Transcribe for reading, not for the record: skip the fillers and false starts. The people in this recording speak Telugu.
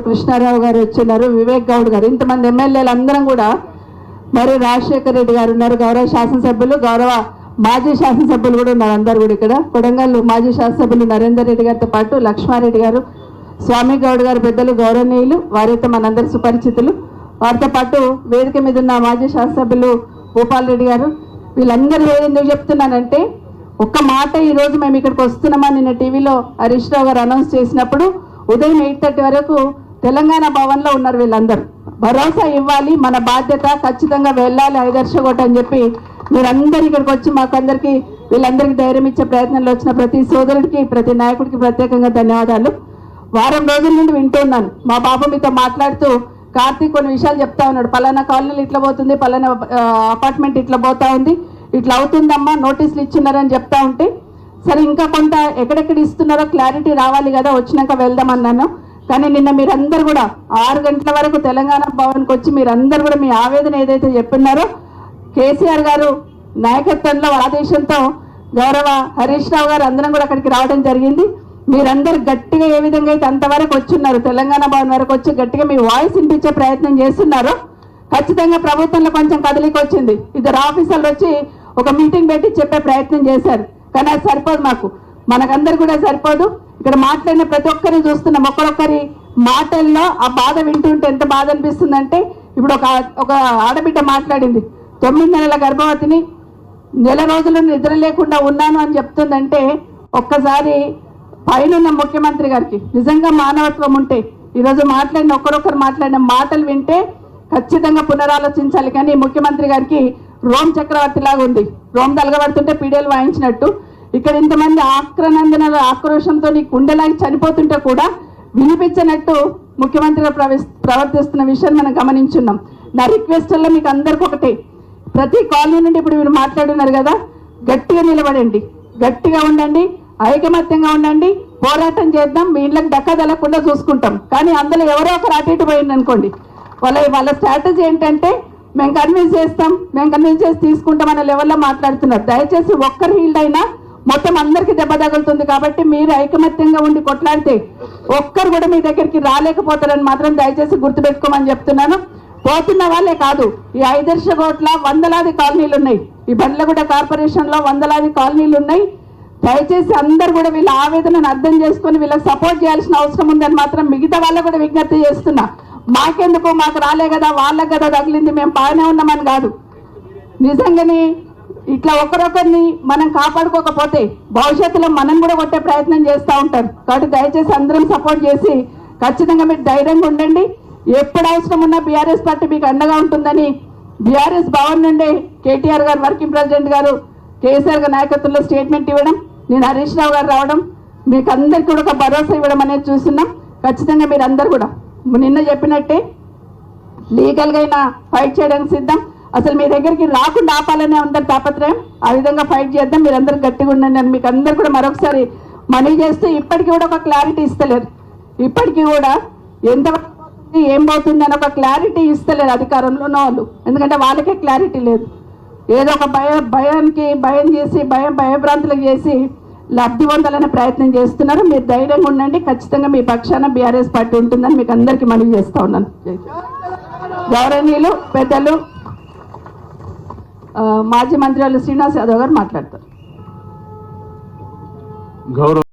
కృష్ణారావు గారు వచ్చినారు, వివేక్ గౌడ్ గారు, ఇంతమంది ఎమ్మెల్యేలు అందరం కూడా, మరి రాజశేఖర్ రెడ్డి గారు ఉన్నారు, గౌరవ శాసనసభ్యులు, గౌరవ మాజీ శాసనసభ్యులు కూడా ఉన్నారు. అందరు కూడా ఇక్కడ కొడంగల్ మాజీ శాసనసభ్యులు నరేందర్ రెడ్డి గారితో పాటు లక్ష్మారెడ్డి గారు, స్వామి గౌడ్ గారు పెద్దలు గౌరవనీయులు, వారైతే మనందరి సుపరిచితులు. వారితో పాటు వేదిక మీద ఉన్న మాజీ శాసనసభ్యులు భూపాల్ రెడ్డి గారు. వీళ్ళందరూ ఎందుకు చెప్తున్నానంటే, ఒక్క మాట, ఈరోజు మేము ఇక్కడికి వస్తున్నామని నిన్న టీవీలో హరీష్ రావు గారు అనౌన్స్ చేసినప్పుడు ఉదయం 8:30 వరకు తెలంగాణ భవన్లో ఉన్నారు. వీళ్ళందరూ భరోసా ఇవ్వాలి, మన బాధ్యత, ఖచ్చితంగా వెళ్ళాలి ఐదర్శగోట అని చెప్పి మీరందరూ ఇక్కడికి వచ్చి మాకందరికీ వీళ్ళందరికీ ధైర్యం ఇచ్చే ప్రయత్నంలో వచ్చిన ప్రతి సోదరుడికి, ప్రతి నాయకుడికి ప్రత్యేకంగా ధన్యవాదాలు. వారం రోజుల నుండి వింటున్నాను. మా బాబు మీతో మాట్లాడుతూ కార్తీక్ కొన్ని విషయాలు చెప్తా ఉన్నాడు. పలానా కాలనీలు ఇట్లా పోతుంది, పలానా అపార్ట్మెంట్ ఇట్లా పోతా ఉంది, ఇట్లా అవుతుందమ్మా, నోటీసులు ఇచ్చినారని చెప్తా ఉంటే, సరే ఇంకా కొంత ఎక్కడెక్కడ ఇస్తున్నారో క్లారిటీ రావాలి కదా, వచ్చినాక వెళ్దామన్నాను. కానీ నిన్న మీరందరూ కూడా 6 గంటల వరకు తెలంగాణ భవన్కి వచ్చి మీరందరూ కూడా మీ ఆవేదన ఏదైతే చెప్పినారో, కేసీఆర్ గారు నాయకత్వంలో ఆదేశంతో గౌరవ హరీష్ రావు గారు అందరం కూడా అక్కడికి రావడం జరిగింది. మీరందరూ గట్టిగా ఏ విధంగా అయితే అంతవరకు వచ్చున్నారు, తెలంగాణ భవన్ వరకు వచ్చి గట్టిగా మీ వాయిస్ వినిపించే ప్రయత్నం చేస్తున్నారు. ఖచ్చితంగా ప్రభుత్వంలో కొంచెం కదలిక వచ్చింది. ఇద్దరు ఆఫీసర్లు వచ్చి ఒక మీటింగ్ పెట్టి చెప్పే ప్రయత్నం చేశారు. కానీ అది సరిపోదు, మనకందరు కూడా సరిపోదు. ఇక్కడ మాట్లాడిన ప్రతి ఒక్కరిని చూస్తున్నాం. ఒక్కొక్కరి మాటల్లో ఆ బాధ వింటుంటే ఎంత బాధ అనిపిస్తుందంటే, ఇప్పుడు ఒక ఆడబిడ్డ మాట్లాడింది, 9 నెలల గర్భవతిని, నెల రోజులు నిద్ర లేకుండా ఉన్నాను అని చెప్తుందంటే, ఒక్కసారి పైన ముఖ్యమంత్రి గారికి నిజంగా మానవత్వం ఉంటే ఈరోజు మాట్లాడిన ఒక్కరొక్కరు మాట్లాడిన మాటలు వింటే ఖచ్చితంగా పునరాలోచించాలి. కానీ ముఖ్యమంత్రి గారికి రోమ్ చక్రవర్తి లాగా ఉంది. రోమ్ తలగబడుతుంటే పీడియలు వాయించినట్టు ఇక్కడ ఇంతమంది ఆక్రనందన ఆక్రోషంతో కుండెలాగి చనిపోతుంటే కూడా వినిపించినట్టు ముఖ్యమంత్రిగా ప్రవర్తిస్తున్న విషయాన్ని మనం గమనించున్నాం. నా రిక్వెస్ట్ వల్ల మీకు అందరికి ఒకటే, ప్రతి కాలనీ నుండి ఇప్పుడు మీరు మాట్లాడున్నారు కదా, గట్టిగా నిలబడండి, గట్టిగా ఉండండి, ఐకమత్యంగా ఉండండి, పోరాటం చేద్దాం. మీ ఇళ్ళకి డక్క తలకుండా చూసుకుంటాం. కానీ అందులో ఎవరో ఒకరు అటు ఇటు పోయింది అనుకోండి, వాళ్ళ స్ట్రాటజీ ఏంటంటే, మేము కన్విన్స్ చేస్తాం, మేము కన్విన్స్ చేసి తీసుకుంటాం అనే లెవెల్లో మాట్లాడుతున్నారు. దయచేసి ఒక్కరు హీల్డ్ అయినా మొత్తం అందరికీ దెబ్బ తగులుతుంది. కాబట్టి మీరు ఐకమత్యంగా ఉండి కొట్లాడితే ఒక్కరు కూడా మీ దగ్గరికి రాలేకపోతారని మాత్రం దయచేసి గుర్తుపెట్టుకోమని చెప్తున్నాను. పోతున్న వాళ్ళే కాదు, ఈ ఐదర్శగోట్ల వందలాది కాలనీలు ఉన్నాయి, ఈ బండ్లగూడ కార్పొరేషన్లో వందలాది కాలనీలు ఉన్నాయి. దయచేసి అందరు కూడా వీళ్ళ ఆవేదనను అర్థం చేసుకొని వీళ్ళకి సపోర్ట్ చేయాల్సిన అవసరం ఉందని మాత్రం మిగతా వాళ్ళకు కూడా విజ్ఞప్తి చేస్తున్నా. మాకెందుకు, మాకు రాలే కదా, వాళ్ళకి కదా తగిలింది, మేము బాగానే ఉన్నామని కాదు. నిజంగానే ఇట్లా ఒకరొకరిని మనం కాపాడుకోకపోతే భవిష్యత్తులో మనం కూడా కొట్టే ప్రయత్నం చేస్తూ ఉంటారు. కాబట్టి దయచేసి అందరం సపోర్ట్ చేసి ఖచ్చితంగా మీరు ధైర్యంగా ఉండండి. ఎప్పుడు అవసరం ఉన్నా బీఆర్ఎస్ పార్టీ మీకు అండగా ఉంటుందని బీఆర్ఎస్ భవన్ నుండే కేటీఆర్ గారు, వర్కింగ్ ప్రెసిడెంట్ గారు, కేసీఆర్ గారి నాయకత్వంలో స్టేట్మెంట్ ఇవ్వడం, నేను హరీష్ రావు గారు రావడం, మీకు అందరికీ కూడా ఒక భరోసా ఇవ్వడం అనేది చూస్తున్నాం. ఖచ్చితంగా మీరు అందరు కూడా నిన్న చెప్పినట్టే లీగల్గా అయినా ఫైట్ చేయడానికి సిద్ధం. అసలు మీ దగ్గరికి రాకుండా ఆపాలనే అందరి తాపత్రయం. ఆ విధంగా ఫైట్ చేద్దాం. మీరందరూ గట్టిగా ఉండండి అని మీకు అందరు కూడా మరొకసారి మనవి చేస్తే, ఇప్పటికీ కూడా ఒక క్లారిటీ ఇస్తలేరు. ఇప్పటికీ కూడా ఎంతవరకు పోతుంది, ఏం పోతుంది అని ఒక క్లారిటీ ఇస్తలేరు అధికారంలో ఉన్న వాళ్ళు. ఎందుకంటే వాళ్ళకే క్లారిటీ లేదు. ఏదో ఒక భయం చేసి భయభ్రాంతులకు చేసి లబ్ధి పొందాలనే ప్రయత్నం చేస్తున్నారు. మీరు ధైర్యంగా ఉండండి. ఖచ్చితంగా మీ పక్షాన బీఆర్ఎస్ పార్టీ ఉంటుందని మీకు అందరికీ మనవి చేస్తూ ఉన్నాను. గౌరవనీయులు పెద్దలు మాజీ మంత్రి శ్రీనివాస్ యాదవ్ గారు మాట్లాడతారు.